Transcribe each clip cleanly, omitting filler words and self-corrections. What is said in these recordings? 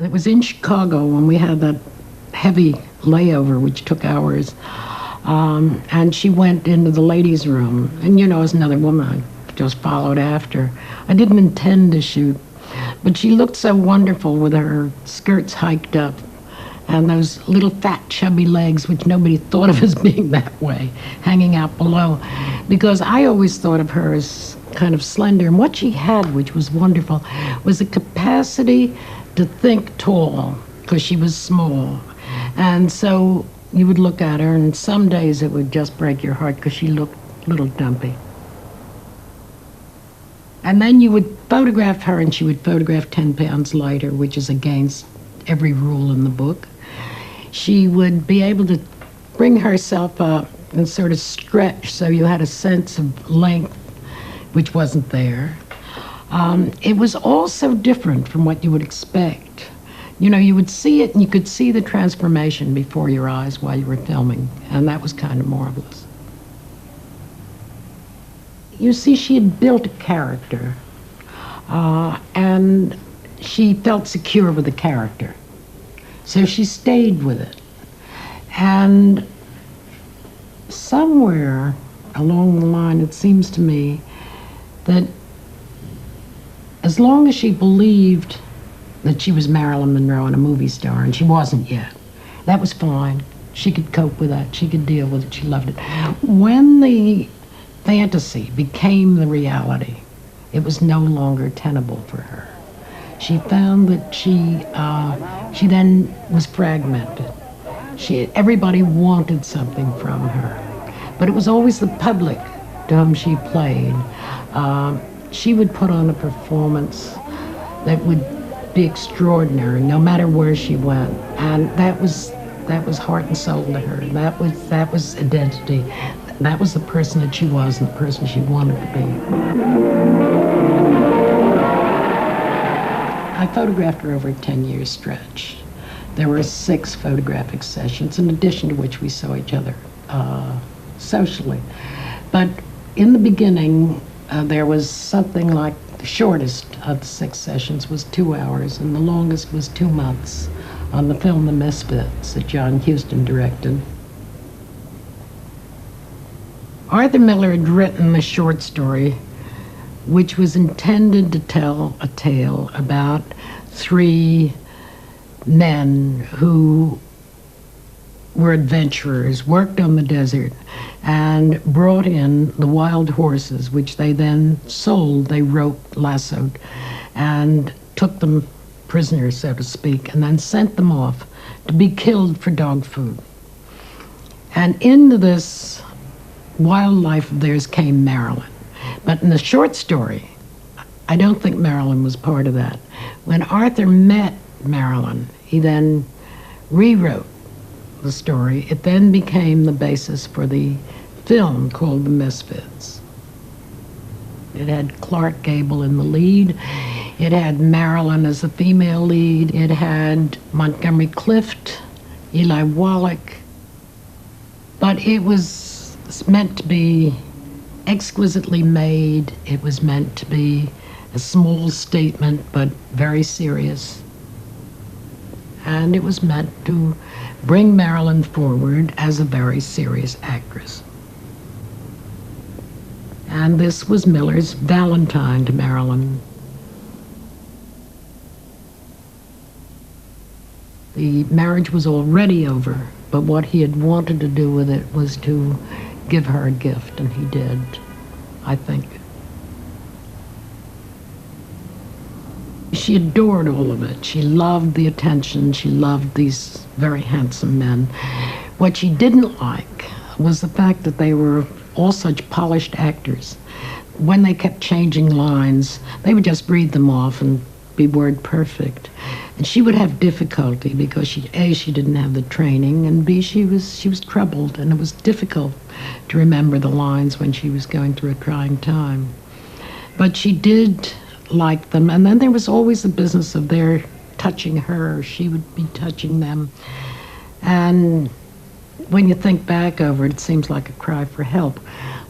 It was in Chicago when we had that heavy layover, which took hours. And she went into the ladies' room. And, as another woman, I just followed after. I didn't intend to shoot, but she looked so wonderful with her skirts hiked up and those little fat, chubby legs, which nobody thought of as being that way, hanging out below. Because I always thought of her as kind of slender. And what she had, which was wonderful, was a capacity to think tall, because she was small. And so you would look at her, and some days it would just break your heart because she looked a little dumpy. And then you would photograph her, and she would photograph 10 pounds lighter, which is against every rule in the book. She would be able to bring herself up and sort of stretch so you had a sense of length, which wasn't there. It was all so different from what you would expect. You would see it, and you could see the transformation before your eyes while you were filming, and that was kind of marvelous. You see, she had built a character, and she felt secure with the character. So she stayed with it. And somewhere along the line, it seems to me that as long as she believed that she was Marilyn Monroe and a movie star, and she wasn't yet, that was fine. She could cope with that. She could deal with it. She loved it. When the fantasy became the reality, it was no longer tenable for her. She found that she then was fragmented. Everybody wanted something from her, but it was always the public to whom she played. She would put on a performance that would be extraordinary, no matter where she went, and that was heart and soul to her. That was identity. That was the person that she was and the person she wanted to be. I photographed her over a 10-year stretch. There were 6 photographic sessions, in addition to which we saw each other socially. But in the beginning, there was something like the shortest of the 6 sessions was 2 hours, and the longest was 2 months on the film The Misfits that John Huston directed. Arthur Miller had written a short story which was intended to tell a tale about 3 men who were adventurers, worked on the desert, and brought in the wild horses, which they then sold, they roped, lassoed, and took them prisoners, so to speak, and then sent them off to be killed for dog food. And into this wildlife of theirs came Marilyn. But in the short story, I don't think Marilyn was part of that. When Arthur met Marilyn, he then rewrote the story. It then became the basis for the film called The Misfits. It had Clark Gable in the lead. It had Marilyn as the female lead. It had Montgomery Clift, Eli Wallach. But it was meant to be exquisitely made. It was meant to be a small statement, but very serious. And it was meant to bring Marilyn forward as a very serious actress. And this was Miller's Valentine to Marilyn. The marriage was already over, but what he had wanted to do with it was to give her a gift, and he did, I think. She adored all of it. She loved the attention. She loved these very handsome men. What she didn't like was the fact that they were all such polished actors. When they kept changing lines, they would just read them off and be word perfect. And she would have difficulty because she didn't have the training, and B, she was troubled, and it was difficult to remember the lines when she was going through a trying time. But she did like them, and then there was always the business of their touching her, she would be touching them. And when you think back over it, it seems like a cry for help.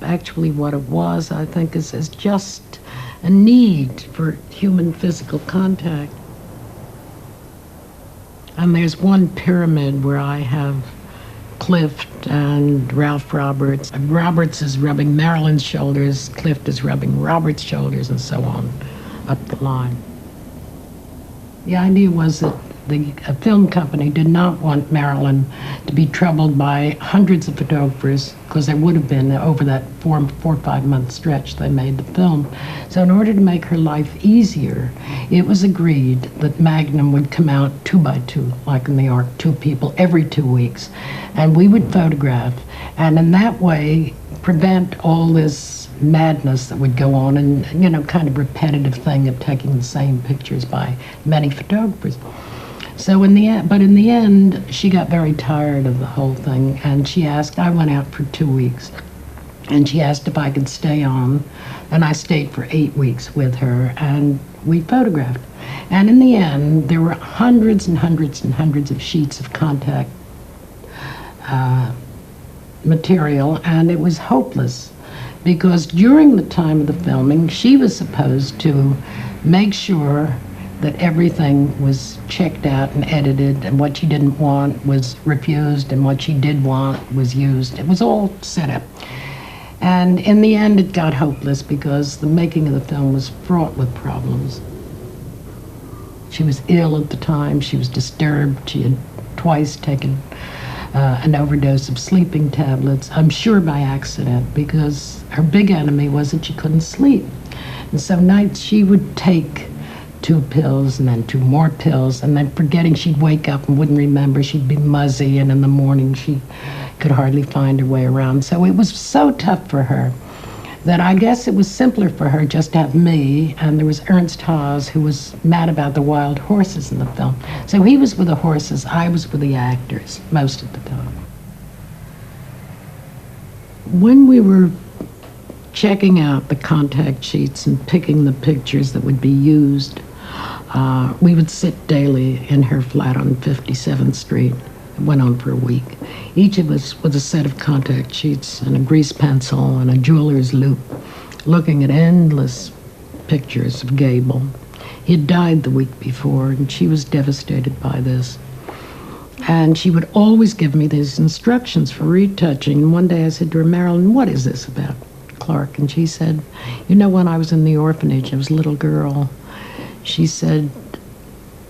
Actually, what it was, I think, is just a need for human physical contact. And there's one pyramid where I have Clift and Ralph Roberts. Roberts is rubbing Marilyn's shoulders, Clift is rubbing Robert's shoulders, and so on up the line. The idea was that a film company did not want Marilyn to be troubled by hundreds of photographers, because there would have been over that 4 or 5 month stretch they made the film. So in order to make her life easier, it was agreed that Magnum would come out 2 by 2, like in the Ark, 2 people every 2 weeks, and we would photograph, and in that way prevent all this madness that would go on, and kind of repetitive thing of taking the same pictures by many photographers. So in the end, she got very tired of the whole thing, and she asked, I went out for 2 weeks, and she asked if I could stay on, and I stayed for 8 weeks with her, and we photographed. And in the end, there were hundreds and hundreds and hundreds of sheets of contact material, and it was hopeless, because during the time of the filming, she was supposed to make sure that everything was checked out and edited, and what she didn't want was refused, and what she did want was used. It was all set up. And in the end, it got hopeless, because the making of the film was fraught with problems. She was ill at the time. She was disturbed. She had twice taken an overdose of sleeping tablets, I'm sure by accident, because her big enemy was that she couldn't sleep. And so nights she would take 2 pills and then 2 more pills, and then forgetting, she'd wake up and wouldn't remember. She'd be muzzy, and in the morning she could hardly find her way around. So it was so tough for her that I guess it was simpler for her just to have me, and there was Ernst Haas, who was mad about the wild horses in the film. So he was with the horses, I was with the actors most of the time. When we were checking out the contact sheets and picking the pictures that would be used, we would sit daily in her flat on 57th Street. It went on for a week. Each of us with a set of contact sheets and a grease pencil and a jeweler's loupe, looking at endless pictures of Gable. He had died the week before, and she was devastated by this. And she would always give me these instructions for retouching. And one day I said to her, Marilyn, what is this about Clark? And she said, when I was in the orphanage, I was a little girl. She said,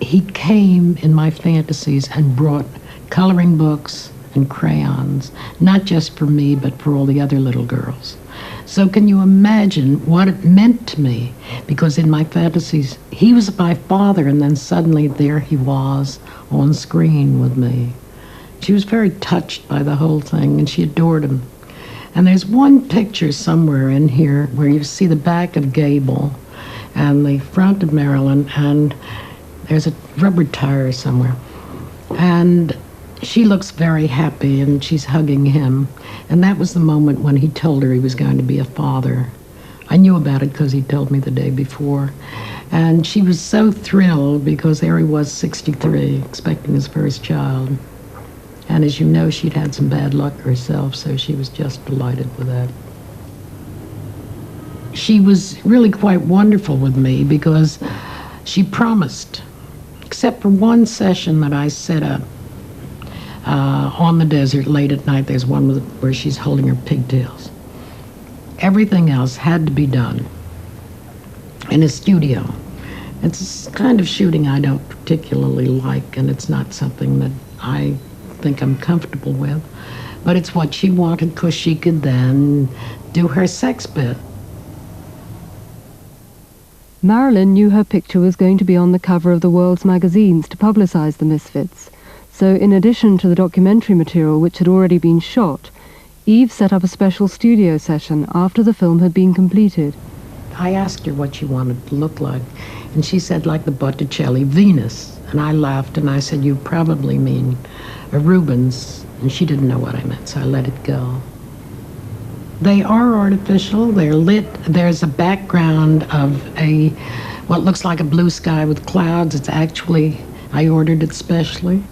he came in my fantasies and brought coloring books and crayons, not just for me, but for all the other little girls. So can you imagine what it meant to me? Because in my fantasies, he was my father, and then suddenly there he was on screen with me. She was very touched by the whole thing, and she adored him. And there's one picture somewhere in here where you see the back of Gable and the front of Marilyn, and there's a rubber tire somewhere. And she looks very happy, and she's hugging him. And that was the moment when he told her he was going to be a father. I knew about it because he told me the day before. And she was so thrilled, because there he was, 63, expecting his first child. And as you know, she'd had some bad luck herself, so she was just delighted with that. She was really quite wonderful with me, because she promised, except for one session that I set up, on the desert late at night. There's one where she's holding her pigtails. Everything else had to be done in a studio. It's a kind of shooting I don't particularly like, and it's not something that I think I'm comfortable with, but it's what she wanted, because she could then do her sex bit. Marilyn knew her picture was going to be on the cover of the world's magazines to publicize the Misfits. So in addition to the documentary material which had already been shot, Eve set up a special studio session after the film had been completed. I asked her what she wanted to look like, and she said like the Botticelli Venus. And I laughed, and I said, you probably mean a Rubens. And she didn't know what I meant, so I let it go. They are artificial, they're lit. There's a background of what looks like a blue sky with clouds. It's actually, I ordered it specially.